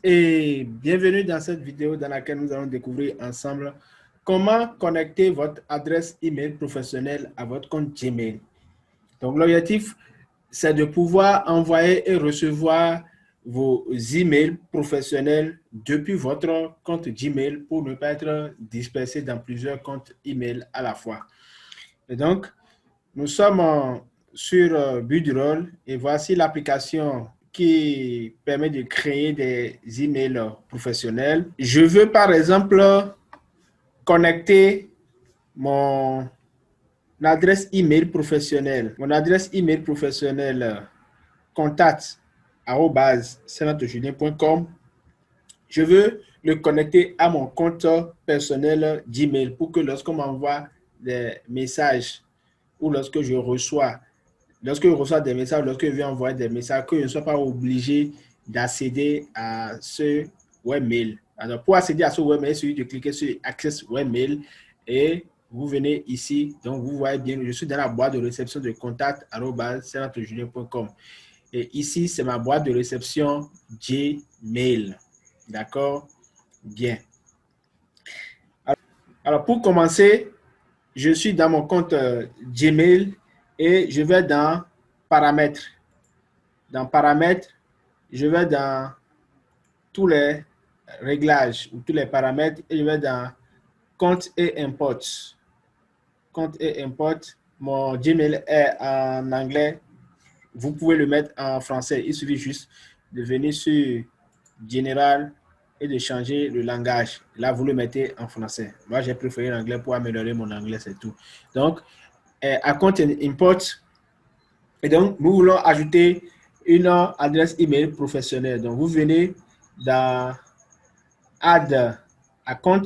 et bienvenue dans cette vidéo dans laquelle nous allons découvrir ensemble comment connecter votre adresse email professionnelle à votre compte Gmail. Donc l'objectif, c'est de pouvoir envoyer et recevoir vos emails professionnels depuis votre compte Gmail pour ne pas être dispersé dans plusieurs comptes email à la fois. Et donc, nous sommes sur Budroll et voici l'application qui permet de créer des emails professionnels. Je veux par exemple connecter mon adresse email professionnelle. Mon adresse email professionnelle contact@senatejulien.com. Je veux le connecter à mon compte personnel Gmail pour que lorsqu'on m'envoie des messages ou lorsque je reçois des messages, lorsque je viens envoyer des messages, que je ne sois pas obligé d'accéder à ce webmail. Alors, pour accéder à ce webmail, il suffit de cliquer sur Access Webmail et vous venez ici. Donc, vous voyez bien, je suis dans la boîte de réception de contact@senatejulien.com. Et ici, c'est ma boîte de réception Gmail. D'accord? Bien. Alors, pour commencer, je suis dans mon compte Gmail et je vais dans Paramètres. Dans Paramètres, je vais dans tous les réglages ou tous les paramètres et je vais dans Compte et Import. Compte et Import. Mon Gmail est en anglais. Vous pouvez le mettre en français. Il suffit juste de venir sur Général et de changer le langage. Là, vous le mettez en français. Moi, j'ai préféré l'anglais pour améliorer mon anglais, c'est tout. Donc, à compte import, et donc, nous voulons ajouter une adresse email professionnelle. Donc, vous venez dans Add Account,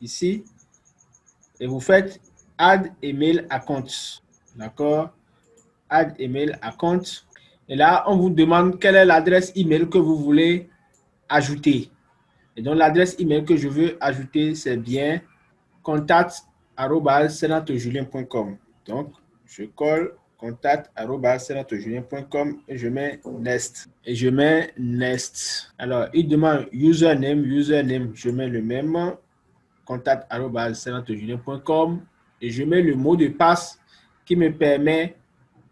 ici, et vous faites Add Email Account. D'accord? Add Email Account. Et là, on vous demande quelle est l'adresse email que vous voulez ajouter. Et donc, l'adresse email que je veux ajouter, c'est bien contact@senatejulien.com. Donc, je colle contact@senatejulien.com et je mets Next. Alors, il demande username, je mets le même contact@senatejulien.com et je mets le mot de passe qui me permet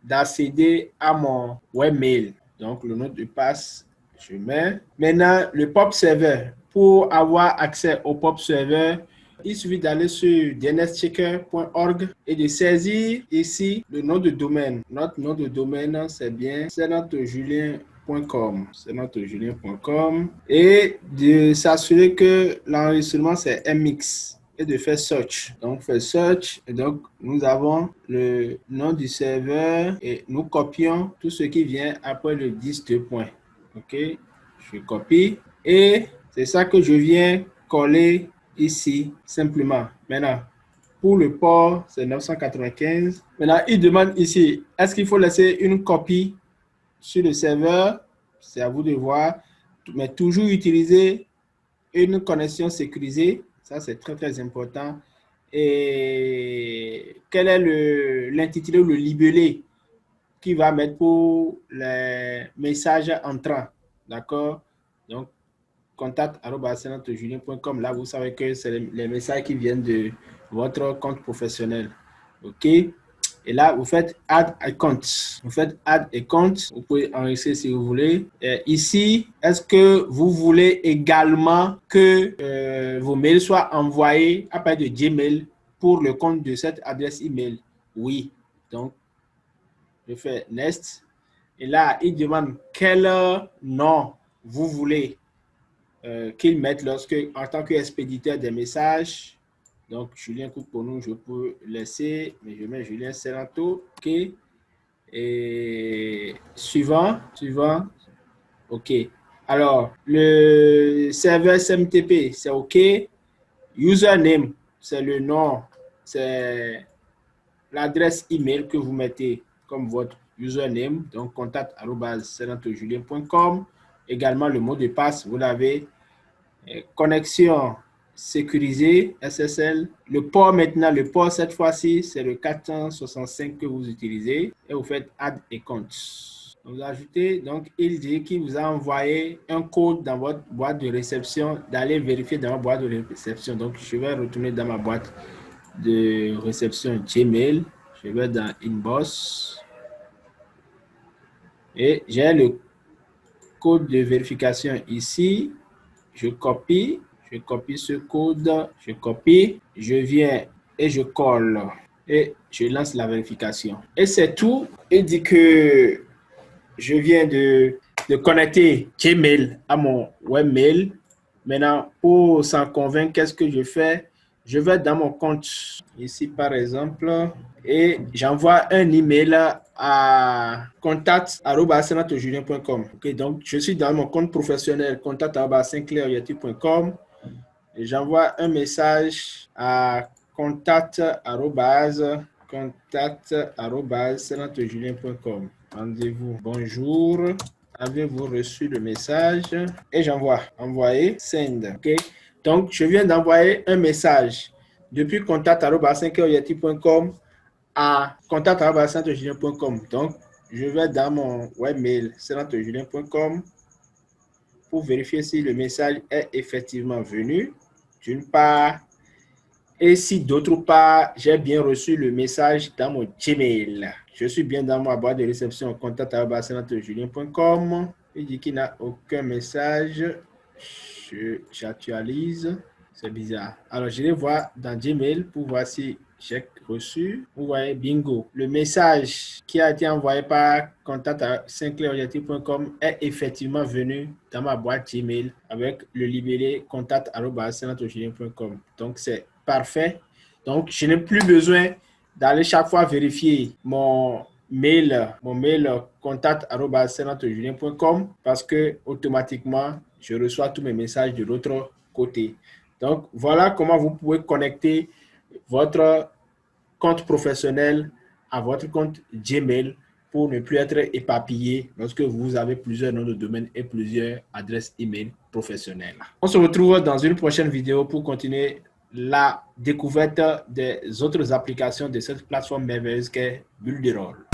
d'accéder à mon webmail. Donc, le mot de passe, je mets. Maintenant, le POP serveur. Pour avoir accès au POP serveur, il suffit d'aller sur dnschecker.org et de saisir ici le nom de domaine. Notre nom de domaine, c'est bien senatejulien.com et de s'assurer que l'enregistrement, c'est MX et de faire search. Donc, faire search et donc nous avons le nom du serveur et nous copions tout ce qui vient après le 10 points. OK, je copie et c'est ça que je viens coller ici simplement. Maintenant, pour le port, c'est 995. Maintenant, il demande ici, est-ce qu'il faut laisser une copie sur le serveur? C'est à vous de voir, mais toujours utiliser une connexion sécurisée. Ça, c'est très, très important. Et quel est l'intitulé ou le libellé qu'il va mettre pour les messages entrants? D'accord? Donc, contact@senatejulien.com. Là, vous savez que c'est les messages qui viennent de votre compte professionnel. OK? Et là, vous faites Add Account. Vous faites Add Account. Vous pouvez enregistrer si vous voulez. Et ici, est-ce que vous voulez également que vos mails soient envoyés à partir de Gmail pour le compte de cette adresse email? Oui. Donc, je fais Next. Et là, il demande quel nom vous voulez qu'ils mettent en tant qu'expéditeur des messages. Donc, Julien Coupe-Ponou, je peux laisser, mais je mets Julien Serrato. OK. Et suivant. OK. Alors, le serveur SMTP, c'est OK. Username, c'est le nom, c'est l'adresse email que vous mettez comme votre username, donc contact@senatejulien.com. Également, le mot de passe, vous l'avez. Connexion sécurisée, SSL. Le port maintenant, cette fois-ci, c'est le 465 que vous utilisez et vous faites Add Account. Vous ajoutez, donc il dit qu'il vous a envoyé un code dans votre boîte de réception, d'aller vérifier dans ma boîte de réception. Donc je vais retourner dans ma boîte de réception Gmail. Je vais dans Inbox et j'ai le code de vérification ici. Je copie ce code, je copie, je viens et je colle et je lance la vérification. Et c'est tout. Il dit que je viens de connecter Gmail à mon webmail. Maintenant, pour s'en convaincre, qu'est-ce que je fais? Je vais dans mon compte ici, par exemple, et j'envoie un email à contact@saint-julien.com. Okay, donc, je suis dans mon compte professionnel, contact@sinclairyetu.com. Et j'envoie un message à contact@saint-julien.com. Rendez-vous. Bonjour. Avez-vous reçu le message? Et j'envoie. Envoyer. Send. OK. Donc, je viens d'envoyer un message depuis contact@5heures-yeti.com à contact@saint-julien.com. Donc, je vais dans mon webmail saint-julien.com pour vérifier si le message est effectivement venu, d'une part, et si d'autre part, j'ai bien reçu le message dans mon Gmail. Je suis bien dans ma boîte de réception contact@julien.com. Il dit qu'il n'a aucun message. J'actualise. C'est bizarre. Alors, je vais voir dans Gmail pour voir si j'ai reçu. Vous voyez, bingo. Le message qui a été envoyé par contact@sinclairyetu.com est effectivement venu dans ma boîte Gmail avec le libellé contact@saint-julien.com. Donc, c'est parfait. Donc, je n'ai plus besoin d'aller chaque fois vérifier mon mail contact@saint-julien.com parce que automatiquement, je reçois tous mes messages de l'autre côté. Donc, voilà comment vous pouvez connecter votre compte professionnel à votre compte Gmail pour ne plus être éparpillé lorsque vous avez plusieurs noms de domaine et plusieurs adresses email professionnelles. On se retrouve dans une prochaine vidéo pour continuer la découverte des autres applications de cette plateforme merveilleuse qu'est Builderall.